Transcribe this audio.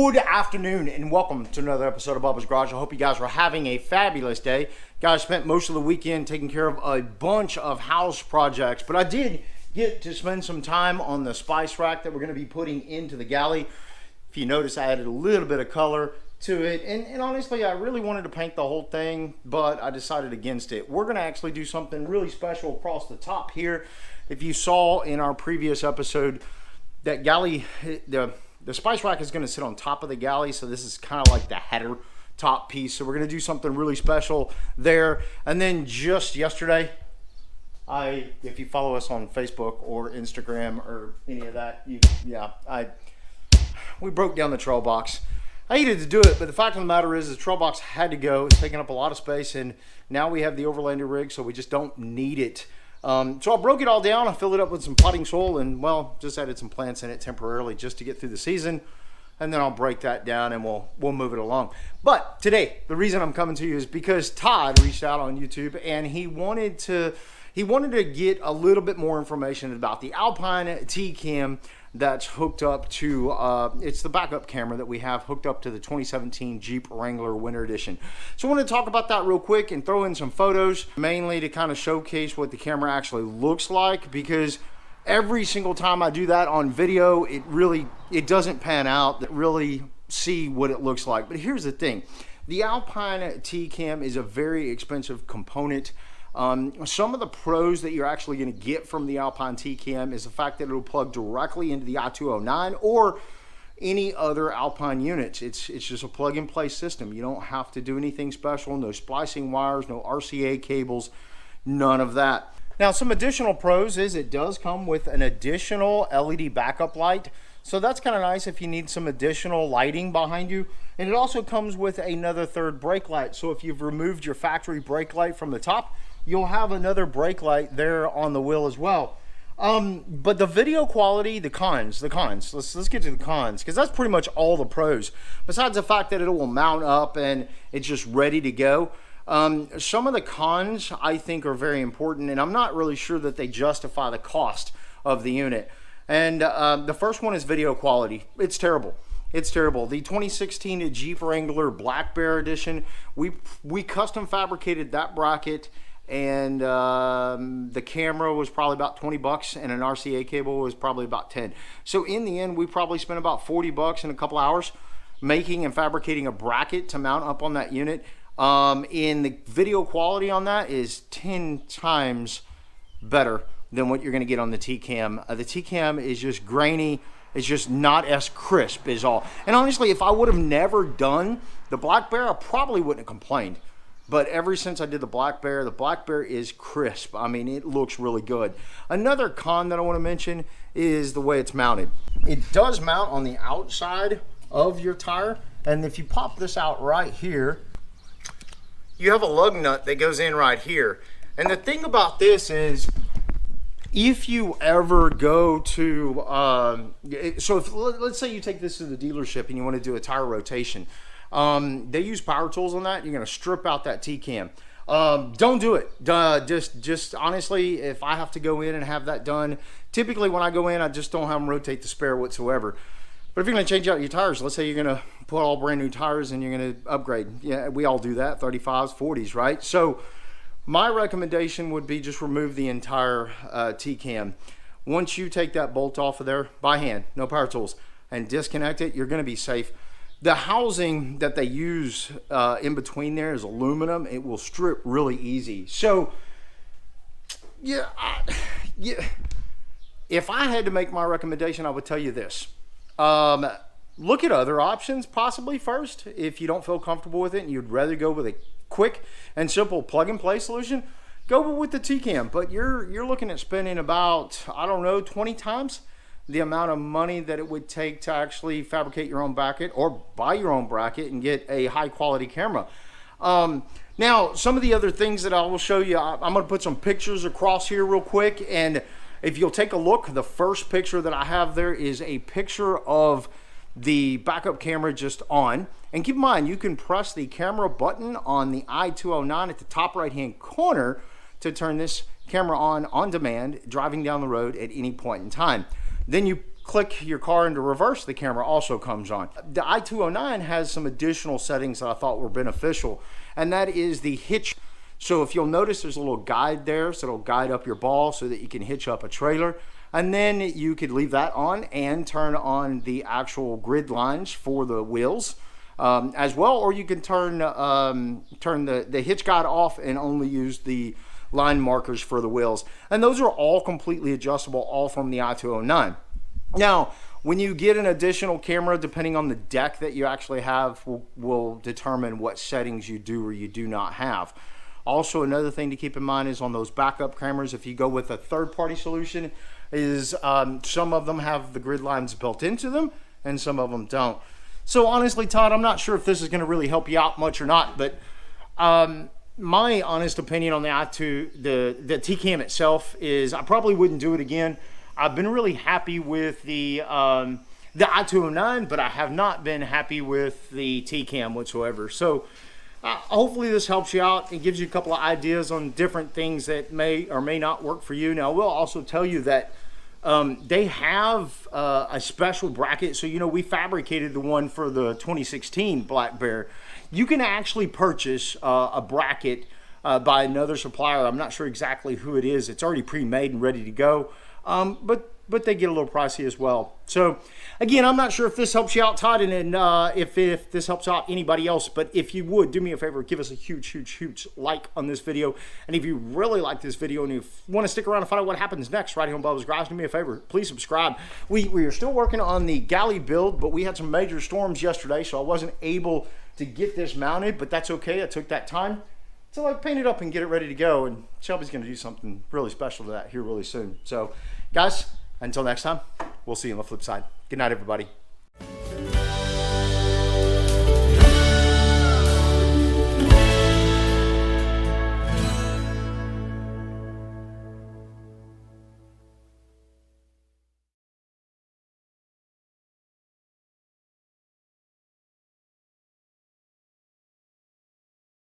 Good afternoon and welcome to another episode of Bubba's Garage. I hope you guys are having a fabulous day. Guys, spent most of the weekend taking care of a bunch of house projects, but I did get to spend some time on the spice rack that we're going to be putting into the galley. If you notice, I added a little bit of color to it, and honestly, I really wanted to paint the whole thing, but I decided against it. We're going to actually do something really special across the top here. If you saw in our previous episode, that galley, the spice rack is going to sit on top of the galley, so this is kind of like the header top piece. So we're going to do something really special there. And then just yesterday, if you follow us on Facebook or Instagram or any of that, we broke down the trail box. I hated to do it, but the fact of the matter is the trail box had to go. It's taking up a lot of space, and now we have the overlander rig, so we just don't need it. So I broke it all down. I filled it up with some potting soil and, well, just added some plants in it temporarily just to get through the season. And then I'll break that down and we'll move it along. But today, the reason I'm coming to you is because Todd reached out on YouTube and he wanted to get a little bit more information about the Alpine HCE-TCAM that's hooked up to, it's the backup camera that we have hooked up to the 2017 Jeep Wrangler Winter Edition. So I want to talk about that real quick and throw in some photos, mainly to kind of showcase what the camera actually looks like, because every single time I do that on video, it doesn't pan out to really see what it looks like. But here's the thing. The Alpine HCE-TCAM is a very expensive component. Some of the pros that you're actually going to get from the Alpine HCE-TCAM is the fact that it'll plug directly into the i209 or any other Alpine units. It's just a plug-and-play system. You don't have to do anything special. No splicing wires, no RCA cables, none of that. Now, some additional pros is it does come with an additional LED backup light. So that's kind of nice if you need some additional lighting behind you. And it also comes with another third brake light. So if you've removed your factory brake light from the top, you'll have another brake light there on the wheel as well. But the video quality, the cons. Let's get to the cons, because that's pretty much all the pros. Besides the fact that it will mount up and it's just ready to go. Some of the cons I think are very important, and I'm not really sure that they justify the cost of the unit. And the first one is video quality. It's terrible. It's terrible. The 2016 Jeep Wrangler Black Bear Edition, we custom fabricated that bracket, and the camera was probably about 20 bucks and an RCA cable was probably about 10. So in the end, we probably spent about 40 bucks in a couple hours making and fabricating a bracket to mount up on that unit. And the video quality on that is 10 times better than what you're going to get on the TCAM. The TCAM is just grainy. It's just not as crisp as all. And honestly, if I would have never done the Black Bear, I probably wouldn't have complained. But ever since I did the Black Bear is crisp. I mean, it looks really good. Another con that I want to mention is the way it's mounted. It does mount on the outside of your tire. And if you pop this out right here, you have a lug nut that goes in right here. And the thing about this is, if you ever go to, let's say you take this to the dealership and you want to do a tire rotation. They use power tools on that. You're going to strip out that TCAM. Don't do it. Just honestly, if I have to go in and have that done, typically when I go in, I just don't have them rotate the spare whatsoever. But if you're going to change out your tires, let's say you're going to put all brand new tires and you're going to upgrade. Yeah, we all do that, 35s, 40s, right? So my recommendation would be just remove the entire TCAM. Once you take that bolt off of there by hand, no power tools, and disconnect it, you're going to be safe. The housing that they use in between there is aluminum. It will strip really easy. So, yeah, if I had to make my recommendation, I would tell you this. Look at other options possibly first. If you don't feel comfortable with it and you'd rather go with a quick and simple plug-and-play solution, go with the TCAM. But you're looking at spending about, I don't know, 20 times the amount of money that it would take to actually fabricate your own bracket or buy your own bracket and get a high-quality camera. Now, some of the other things that I will show you, I'm going to put some pictures across here real quick, and if you'll take a look, the first picture that I have there is a picture of the backup camera just on. And keep in mind, you can press the camera button on the i209 at the top right-hand corner to turn this camera on demand, driving down the road at any point in time. Then you click your car into reverse, the camera also comes on. The i209 has some additional settings that I thought were beneficial, and that is the hitch. So if you'll notice, there's a little guide there, so it'll guide up your ball so that you can hitch up a trailer. And then you could leave that on and turn on the actual grid lines for the wheels as well, or you can turn the hitch guide off and only use the line markers for the wheels. And those are all completely adjustable, all from the i209. Now, when you get an additional camera, depending on the deck that you actually have, will determine what settings you do or you do not have. Also, another thing to keep in mind is on those backup cameras, if you go with a third-party solution, is some of them have the grid lines built into them and some of them don't. So honestly, Todd, I'm not sure if this is going to really help you out much or not, but my honest opinion on the TCAM itself is I probably wouldn't do it again. I've been really happy with the i209, but I have not been happy with the TCAM whatsoever. So hopefully this helps you out and gives you a couple of ideas on different things that may or may not work for you. Now, I will also tell you that they have a special bracket. So, you know, we fabricated the one for the 2016 Black Bear. You can actually purchase a bracket by another supplier. I'm not sure exactly who it is. It's already pre-made and ready to go. But they get a little pricey as well. So again, I'm not sure if this helps you out, Todd, and if this helps out anybody else, but if you would, do me a favor, give us a huge like on this video. And if you really like this video and you want to stick around and find out what happens next right here on Bubba's Garage, do me a favor, please subscribe. We are still working on the galley build, but we had some major storms yesterday, so I wasn't able to get this mounted, but that's okay. I took that time to like paint it up and get it ready to go, and Shelby's going to do something really special to that here really soon. So guys, until next time, we'll see you on the flip side. Good night, everybody.